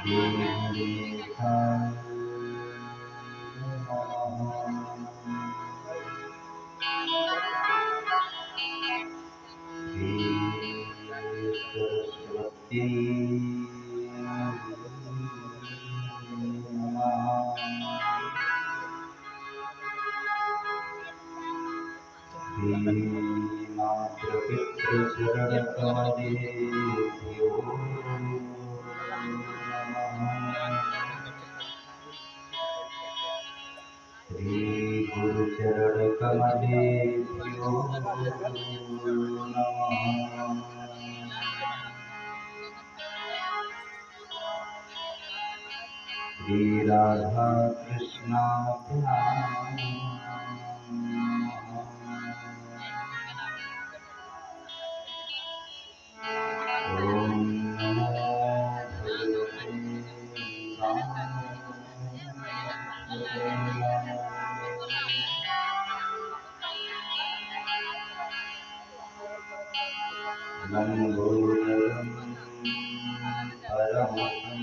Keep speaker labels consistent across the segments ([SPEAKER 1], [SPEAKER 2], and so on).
[SPEAKER 1] श्रीगुरुचरणकमलेभ्यो नमः। श्रीराधा कृष्णाभ्यां ॐ नमो भगवते लम्बोदरं परमहंसं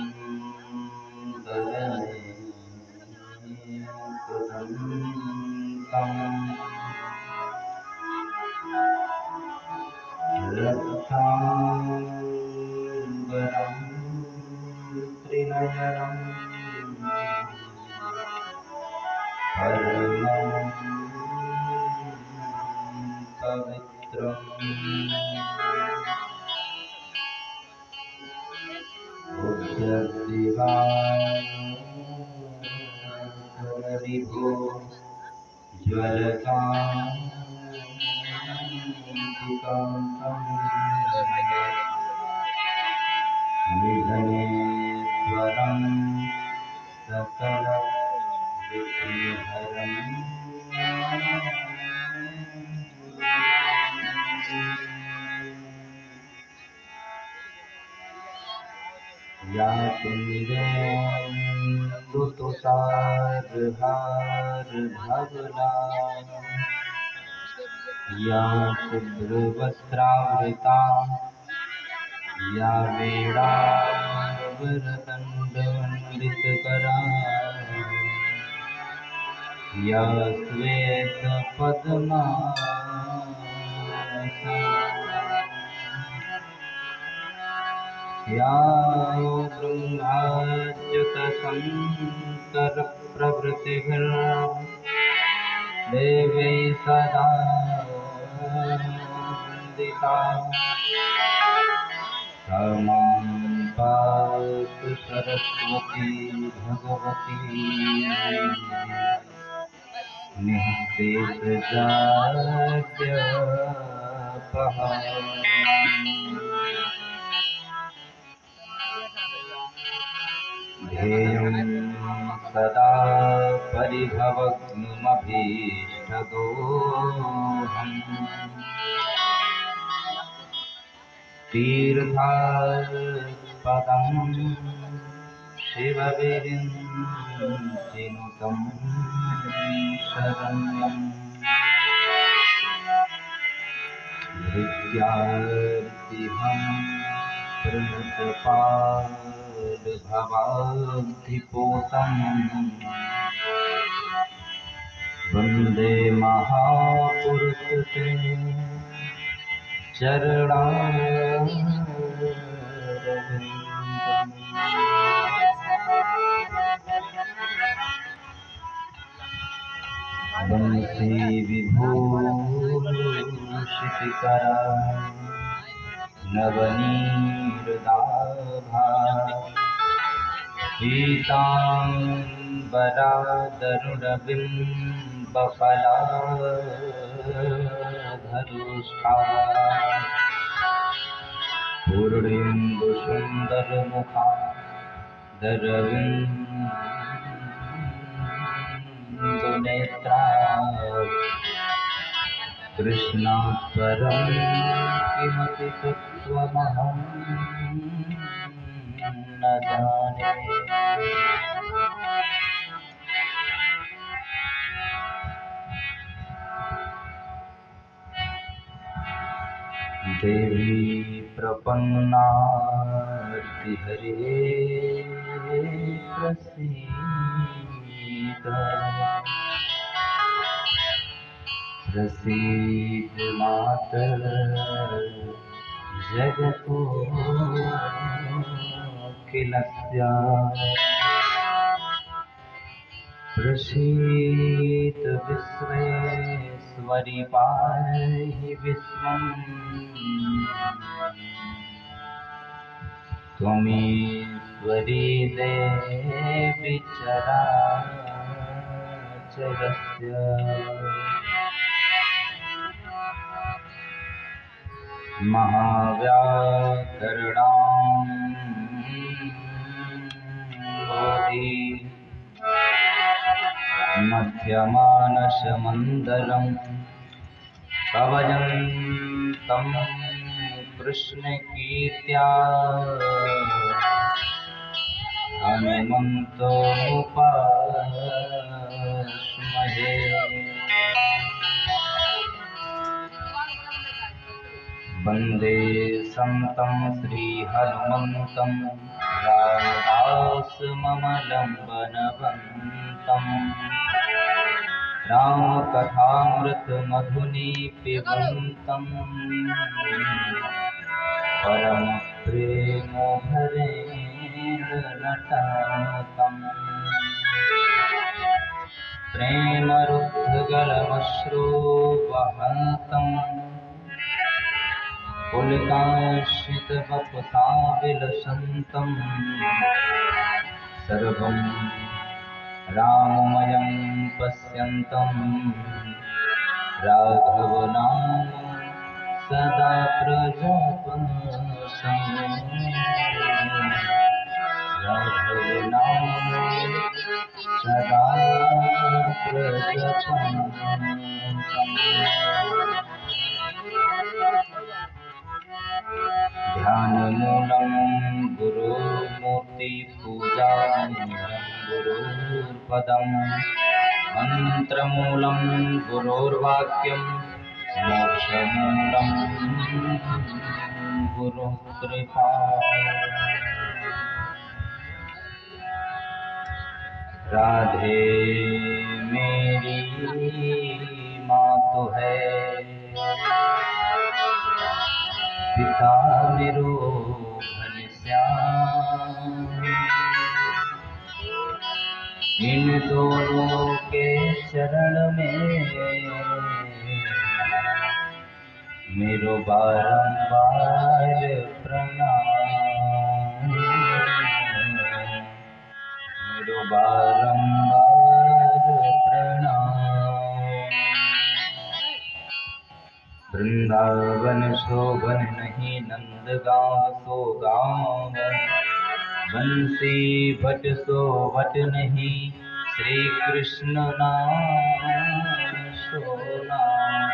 [SPEAKER 1] दयमेकदन्तं रक्ताम्बरं त्रिनयनं परमं पवित्रम् उद्यद्दिवाकरविभो ज्वलकान्तिकान्तम् निधनेश्वरं सकलविघ्नहरम् या कुन्देन्दुतुषारहारधवला या शुभ्रवस्त्रावृता या वीणावरदण्डवन्दितकरा या श्वेतपद्मासना या ब्रह्माच्युतशङ्करप्रभृतिभिर्देवैः सदा वन्दिता सा मां पातु सरस्वती भगवती निःशेषजाड्यपहा। ध्येयं सदा परिभवग्नमभीष्टदोहम् तीर्थास्पदं शिवविरिञ्चिनुतं शरण्यम् धृत्यार्तिहं प्रणतपादभवाब्धिपोतम् वन्दे महापुरुषते चरणारविन्दम्। वंशी विभूषितकरा नवनीरदाभा पीताम्बरादरुणबिम्बफलाधरुष्टा पूर्णेन्दुसुन्दरमुखा दरविन्दुनेत्रा कृष्णात् परं किमपि तत्त्वमहं न जाने। देवी प्रपन्नार्तिहरे प्रसीद प्रसीद मातर जगतोऽखिलस्य प्रसीद विश्वेश्वरि पाहि विश्वम् त्वमीश्वरी देवी चराचरस्य महाव्याकरणां बोधि मध्यमानसमन्दलं कवयन्तं कृष्णकीर्त्या हनुमन्तमुपास्महे वन्दे सन्तं श्रीहनुमन्तं रामदासमलम्बनवन्तं रामकथामृतमधुनि पिबन्तं परमप्रेमोभरेन्द्रनटाकम् प्रेमरुद्धगलमश्रुवहन्तम् पुलकाश्रितवपुषा विलसन्तं सर्वं राममयं पश्यन्तं राघवनाम सदा प्रजपसं राघवनाम सदा प्रजपसं ध्यानमूलं गुरुमूर्ति पूजामूलं गुरुर्पदं मन्त्रमूलं गुरुर्वाक्यं मोक्षमूलं गुरुकृपा राधे मेरी माँ तो है पिता मेरो घनश्याम इन दोनों के चरण में मेरो बारंबार प्रणाम मेरो बारंबार प्रणाम। वृंदावन शोभन नहीं नंदगांव सो गाँव बंसी भट सो भट नहीं श्री कृष्ण नाम सो नाम।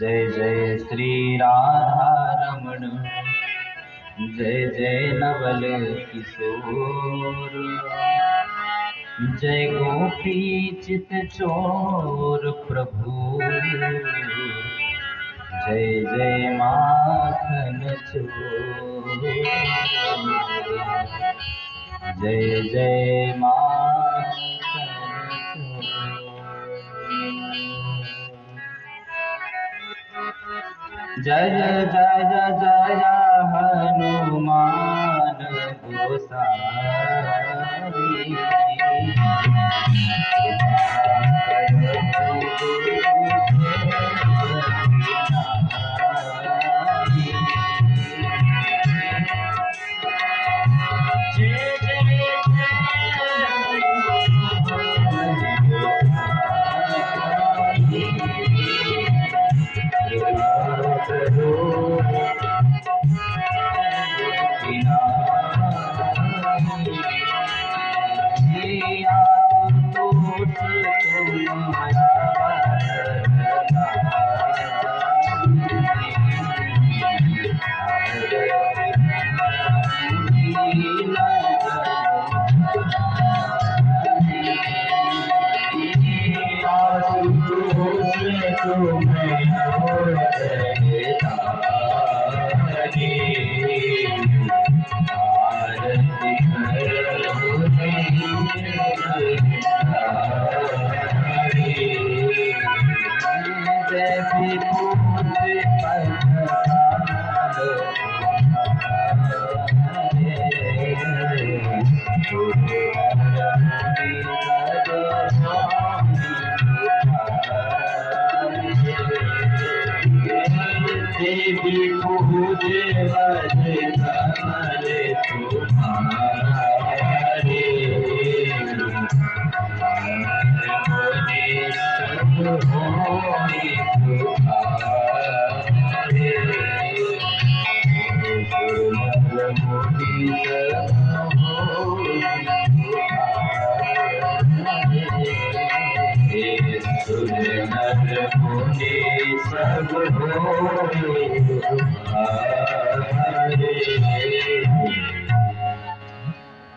[SPEAKER 1] जय जय श्री राधा रमण जय जय नवल किशोर जय गोपी चित चोर प्रभु जय जय माखन चोर जय जय माखन चोर। जय जय जय जय हनुमान गोसाई आरती करो जैसे पूजे देवी पूजे बजे कमरे तुम्हारे बोले सब होई तुम्हारे सुनर मोदी सब होई तुम्हारे सुनर मोदी सब होई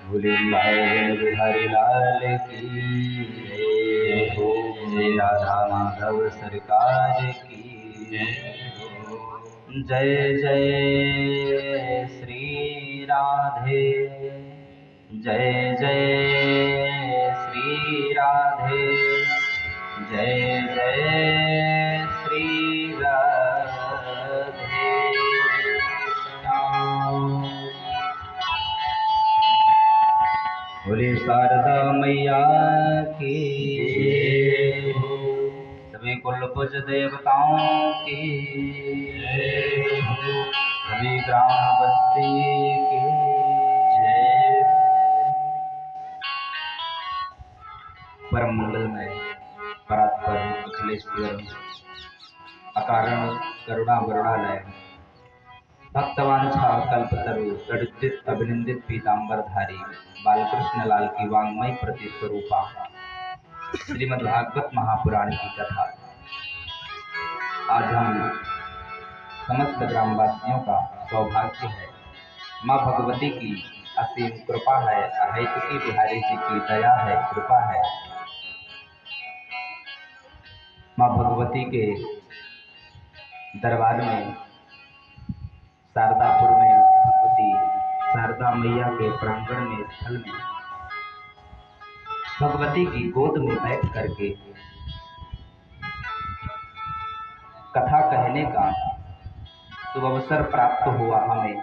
[SPEAKER 1] भोले बिहारी लाल की हो जय राधा माधव सरकार की जय जय श्री राधे जय जय श्री राधे जय जय श्री राधे बोले शारदा मैया की सभी कुल पूज देवताओं की सभी ग्राम बस्ती की जय। परम मंगलमय परात्पर अखिलेश्वर अकारण करुणा वरुणालय भक्तवांछा कल्पतरु तड़ित अभिनंदित पीताम्बरधारी बालकृष्ण लाल की वांग्मय प्रति स्वरूपा श्रीमद् भागवत महापुराण की कथा आज हम समस्त ग्रामवासियों का सौभाग्य है, माँ भगवती की असीम कृपा है, अहेतुकी बिहारी जी की दया है, कृपा है। माँ भगवती के दरबार में शारदापुर में भगवती शारदा मैया के प्रांगण में स्थल में भगवती की गोद में बैठ करके कथा कहने का शुभ अवसर प्राप्त हुआ हमें।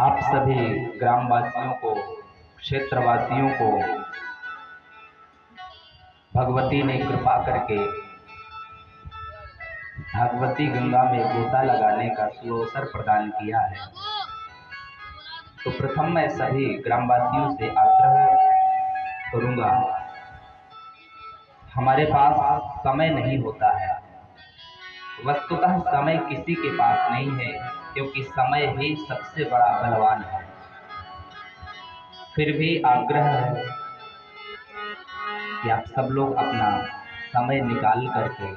[SPEAKER 1] आप सभी ग्रामवासियों को, क्षेत्रवासियों को भगवती ने कृपा करके भागवती गंगा में गोता लगाने का सुअवसर प्रदान किया है। तो प्रथम मैं सभी ग्रामवासियों से आग्रह करूंगा, हमारे पास समय नहीं होता है, वस्तुतः समय किसी के पास नहीं है, क्योंकि समय ही सबसे बड़ा बलवान है। फिर भी आग्रह है कि आप सब लोग अपना समय निकाल करके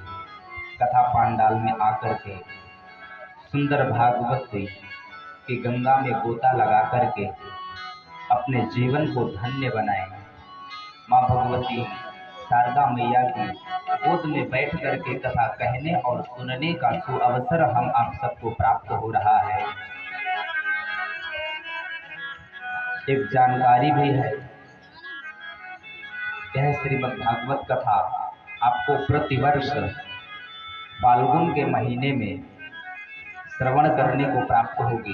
[SPEAKER 1] कथा पांडाल में आकर के सुंदर भागवत की गंगा में गोता लगा करके अपने जीवन को धन्य बनाएं। माँ भगवती शारदा मैया की गोद में बैठ करके कथा कहने और सुनने का सुअवसर हम आप सबको प्राप्त हो रहा है। एक जानकारी भी है, यह श्रीमद् भागवत कथा आपको प्रतिवर्ष फाल्गुन के महीने में श्रवण करने को प्राप्त होगी,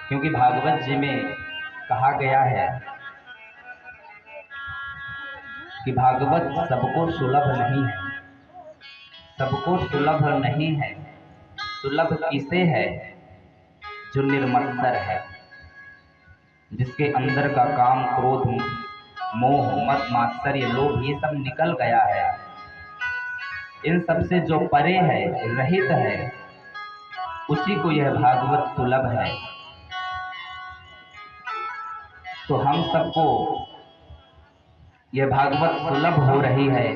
[SPEAKER 1] क्योंकि भागवत जी में कहा गया है कि भागवत सबको सुलभ नहीं है, सबको सुलभ नहीं है। सुलभ किसे है? जो निर्मत्सर है, जिसके अंदर का काम, क्रोध, मोह, मद, मात्सर्य, लोभ ये सब निकल गया है, इन सब से जो परे है, रहित है, उसी को यह भागवत सुलभ है। तो हम सबको यह भागवत सुलभ हो रही है,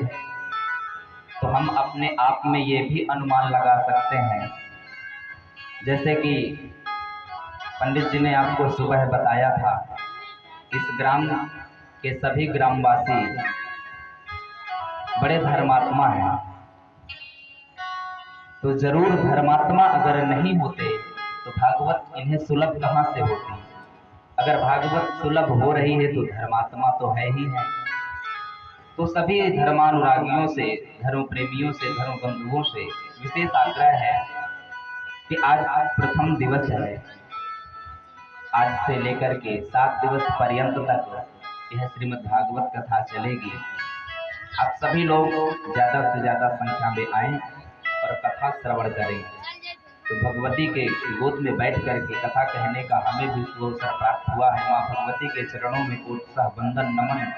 [SPEAKER 1] तो हम अपने आप में ये भी अनुमान लगा सकते हैं, जैसे कि पंडित जी ने आपको सुबह बताया था, इस ग्राम के सभी ग्रामवासी बड़े धर्मात्मा हैं, तो जरूर धर्मात्मा अगर नहीं होते तो भागवत इन्हें सुलभ कहाँ से होती। अगर भागवत सुलभ हो रही है तो धर्मात्मा तो है ही है। तो सभी धर्मानुरागियों से, धर्म प्रेमियों से, धर्म बंधुओं से विशेष आग्रह है कि आज प्रथम दिवस है। आज से लेकर के 7 दिवस पर्यंत तक यह श्रीमद् भागवत कथा चलेगी। आप सभी लोग ज्यादा से ज्यादा संख्या में आए और कथा श्रवण करें। तो भगवती के गोद में बैठ करके कथा कहने का हमें भी अवसर प्राप्त हुआ है। माँ भगवती के चरणों में कोटि वंदन नमन।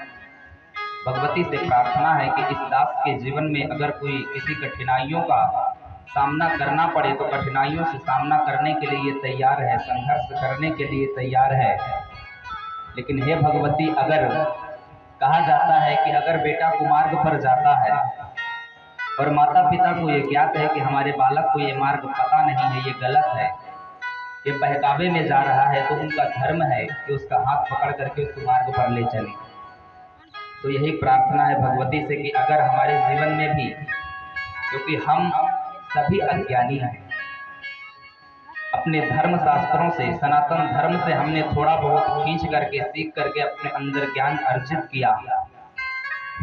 [SPEAKER 1] भगवती से प्रार्थना है कि इस दास के जीवन में अगर कोई किसी कठिनाइयों का सामना करना पड़े तो कठिनाइयों से सामना करने के लिए तैयार है, संघर्ष करने के लिए तैयार है। लेकिन हे भगवती, अगर कहा जाता है कि अगर बेटा कुमार्ग पर जाता है और माता पिता को ये ज्ञात है कि हमारे बालक को ये मार्ग पता नहीं है, ये गलत है, ये बहकावे में जा रहा है, तो उनका धर्म है कि उसका हाथ पकड़ करके उस मार्ग पर ले चले। तो यही प्रार्थना है भगवती से कि अगर हमारे जीवन में भी, क्योंकि हम सभी अज्ञानी हैं, अपने धर्म शास्त्रों से, सनातन धर्म से हमने थोड़ा बहुत खींच करके, सीख करके अपने अंदर ज्ञान अर्जित किया,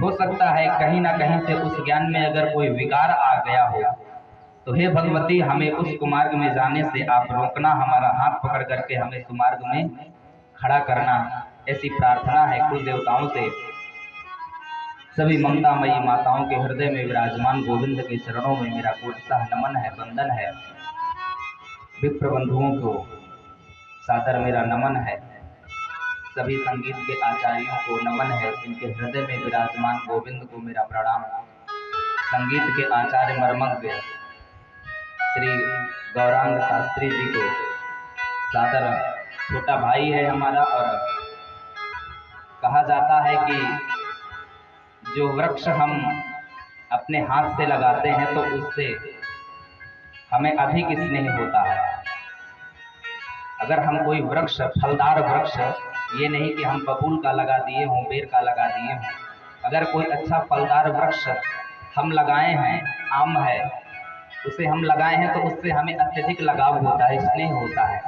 [SPEAKER 1] हो सकता है कहीं ना कहीं से उस ज्ञान में अगर कोई विकार आ गया हो, तो हे भगवती हमें उस कुमार्ग में जाने से आप रोकना, हमारा हाथ पकड़ करके हमें सुमार्ग में खड़ा करना। ऐसी प्रार्थना है कुल देवताओं से। सभी ममतामयी माताओं के हृदय में विराजमान गोविंद के चरणों में मेरा कोटि नमन है, वंदन है। विप्र बंधुओं को सादर मेरा नमन है। सभी संगीत के आचार्यों को नमन है, इनके हृदय में विराजमान गोविंद को मेरा प्रणाम। संगीत के आचार्य मर्मज्ञ श्री गौरांग शास्त्री जी को सादर, छोटा भाई है हमारा। और कहा जाता है कि जो वृक्ष हम अपने हाथ से लगाते हैं तो उससे हमें अधिक स्नेह होता है। अगर हम कोई वृक्ष, फलदार वृक्ष, ये नहीं कि हम बबूल का लगा दिए हों, बेर का लगा दिए हों, अगर कोई अच्छा फलदार वृक्ष हम लगाए हैं, आम है, उसे हम लगाए हैं तो उससे हमें अत्यधिक लगाव होता है, स्नेह होता है।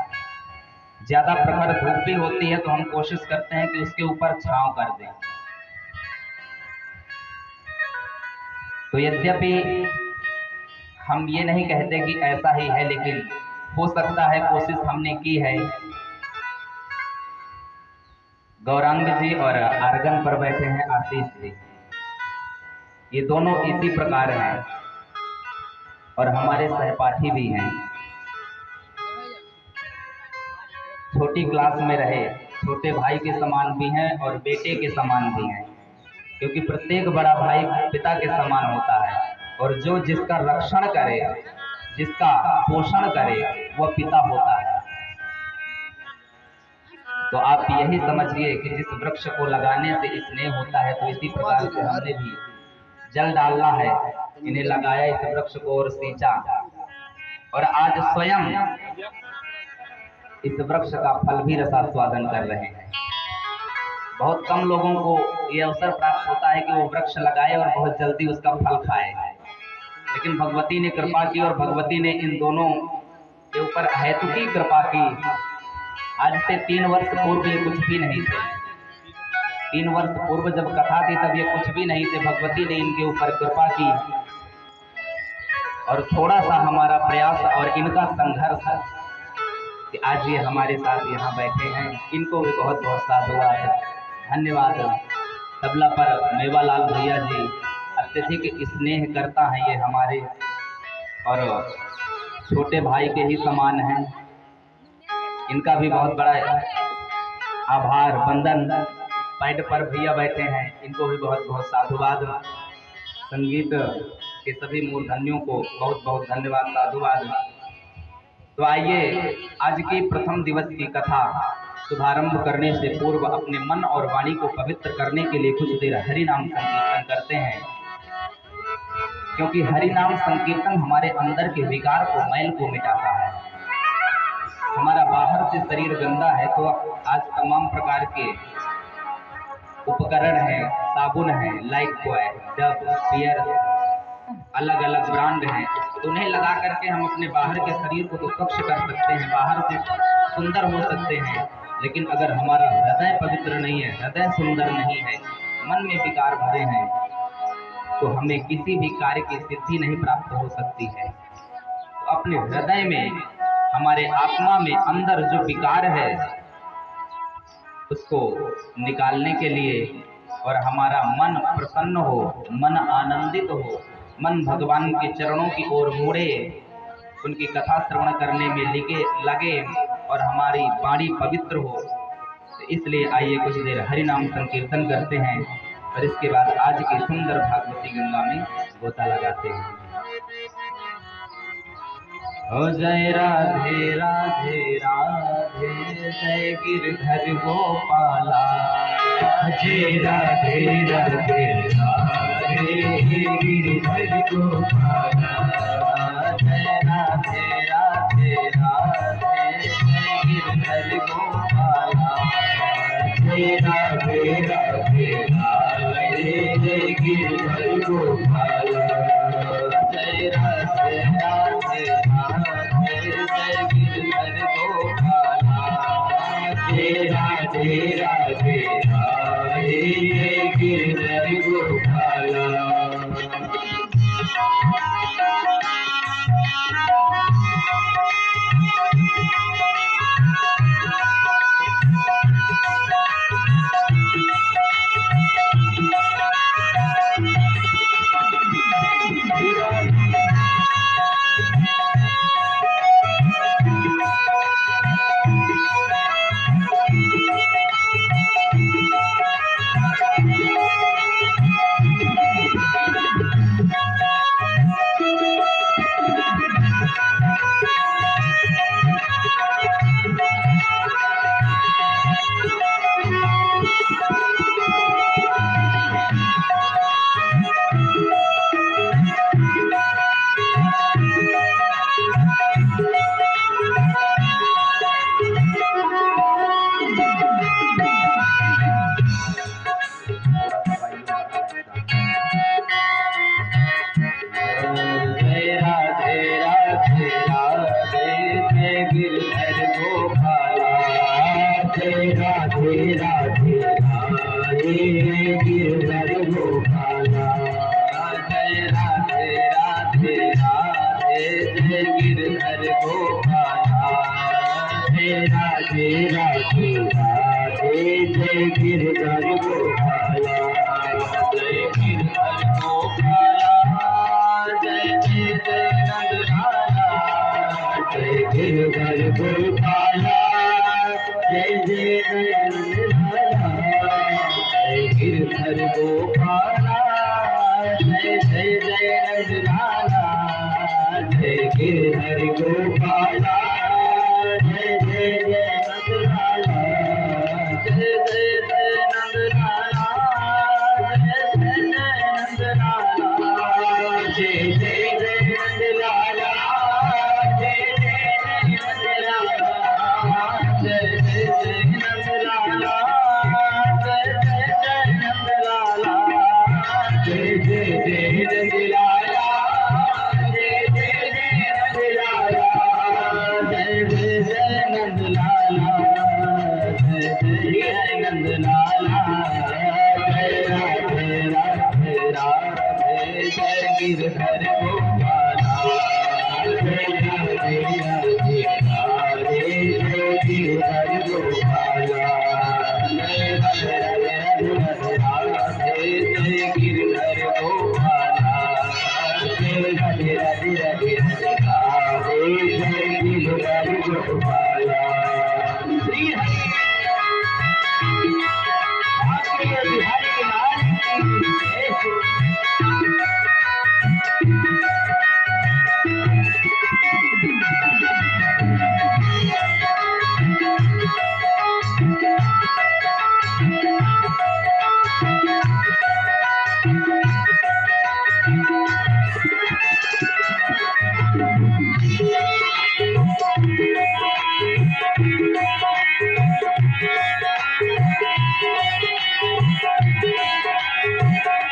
[SPEAKER 1] ज्यादा प्रखर धूप भी होती है तो हम कोशिश करते हैं कि उसके ऊपर छांव कर दें। तो यद्यपि हम ये नहीं कहते कि ऐसा ही है, लेकिन हो सकता है कोशिश हमने की है। गौरांग जी और आर्गन पर बैठे हैं आशीष जी, ये दोनों इसी प्रकार हैं और हमारे सहपाठी भी हैं। छोटी क्लास में रहे, छोटे भाई के समान भी हैं और बेटे के समान भी हैं, क्योंकि प्रत्येक बड़ा भाई पिता के समान होता है और जो जिसका रक्षण करे, जिसका पोषण करे, वह पिता होता है। तो आप यही समझिए कि जिस वृक्ष को लगाने से स्नेह होता है, तो इसी प्रकार से हमने भी जल डालना है, इन्हें लगाया इस वृक्ष को और सींचा, और आज स्वयं इस वृक्ष का फल भी रसास्वादन कर रहे हैं। बहुत कम लोगों को ये अवसर प्राप्त होता है कि वो वृक्ष लगाए और बहुत जल्दी उसका फल खाए, लेकिन भगवती ने कृपा की और भगवती ने इन दोनों के ऊपर अहेतुकी कृपा की। आज से 3 वर्ष पूर्व ये कुछ भी नहीं थे। 3 वर्ष पूर्व जब कथा थी तब ये कुछ भी नहीं थे। भगवती ने इनके ऊपर कृपा की और थोड़ा सा हमारा प्रयास और इनका संघर्ष कि आज ये हमारे साथ यहाँ बैठे हैं। इनको भी बहुत बहुत साधुवाद, धन्यवाद। तबला पर मेवालाल भैया जी अत्यधिक स्नेह करता है ये हमारे, और छोटे भाई के ही समान हैं। इनका भी बहुत बड़ा आभार, वंदन। पैड पर भैया बैठे हैं, इनको भी बहुत बहुत साधुवाद। संगीत के सभी मूर्धन्यों को बहुत बहुत धन्यवाद, साधुवाद। तो आइए आज की प्रथम दिवस की कथा शुभारंभ करने से पूर्व अपने मन और वाणी को पवित्र करने के लिए कुछ देर हरि नाम संकीर्तन करते हैं, क्योंकि हरि नाम संकीर्तन हमारे अंदर के विकार को, मैल को मिटाता है। हमारा बाहर से शरीर गंदा है तो आज तमाम प्रकार के उपकरण हैं, साबुन है, लाइफ बॉय, डब, पियर, अलग अलग ब्रांड हैं, तो उन्हें लगा करके हम अपने बाहर के शरीर को तो स्वच्छ कर सकते हैं, बाहर से सुंदर हो सकते हैं, लेकिन अगर हमारा हृदय पवित्र नहीं है, हृदय सुंदर नहीं है, मन में विकार भरे हैं, तो हमें किसी भी कार्य की सिद्धि नहीं प्राप्त हो सकती है। तो अपने हृदय में, हमारे आत्मा में अंदर जो विकार है उसको निकालने के लिए और हमारा मन प्रसन्न हो, मन आनंदित हो, मन भगवान के चरणों की ओर मुड़े, उनकी कथा श्रवण करने में लगे और हमारी वाणी पवित्र हो, तो इसलिए आइए कुछ देर हरि नाम संकीर्तन करते हैं और इसके बाद आज की सुंदर भागवती गंगा में गोता लगाते हैं। ओ जय राधे राधे राधे, जय गिरधर गोपाला,
[SPEAKER 2] जय राधे राधे राधे, गिरधर गोपाला,
[SPEAKER 1] जय राधे राधे राधे, जय गिरधर गोपाला,
[SPEAKER 2] जय राधे राधे राधे, जय गिरधर गोपाला,
[SPEAKER 1] जय राधे राधे राधे, जय गिरधर गोपाला,
[SPEAKER 2] जय राधे राधे राधे, जय गिरधर गोपाला। जय राधे राधे राधे, गिरधर गोपाला,
[SPEAKER 1] जय राधे राधे राधे, जय गिरधर गोपाला,
[SPEAKER 2] जय राधे राधे राधे, जय गिरधर गोपाला,
[SPEAKER 1] जय गिरधर गोपाला, जय जय जय नंदलाला,
[SPEAKER 2] जय गिरधर गोपाला, जय जय नंदलाला,
[SPEAKER 1] जय गिरधर गोपाला, जय जय जय नंदलाला,
[SPEAKER 2] जय गिरधर गोपाला, जय जय जय नंदलाला,
[SPEAKER 1] जय जय जय नंदलाला, जय जय जय नंदलाला,
[SPEAKER 2] जय जय जय नंदलाला, जय जय जय नंदलाला,
[SPEAKER 1] जय जय जय नंदलाला, जय जय जय नंदलाला,
[SPEAKER 2] जय जय जय नंदलाला, जय जय जय नंदलाला,
[SPEAKER 1] जय जय जय नंदलाला, जय जय जय नंदलाला,
[SPEAKER 2] जय राधे राधे राधे,
[SPEAKER 1] जय गिरधर गोपाला,
[SPEAKER 2] जय राधे राधे राधे, जय गिरधर गोपाला,
[SPEAKER 1] जय राधे राधे राधे, जय गिरधर गोपाला,
[SPEAKER 2] जय राधे राधे राधे राधे, जय गिरधर गोपाला।
[SPEAKER 1] श्री हरि बिहारी लाल की जय।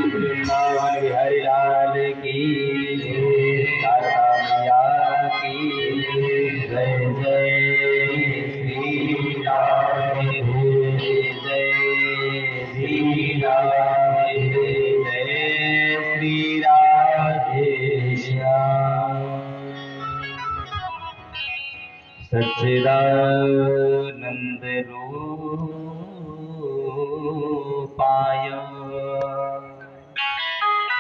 [SPEAKER 2] वृंदावन बिहारी लाल की राधा मैया की जय जय श्री राम जय श्री राम जय श्री राधे श्याम सच्चिदानंद रूपाय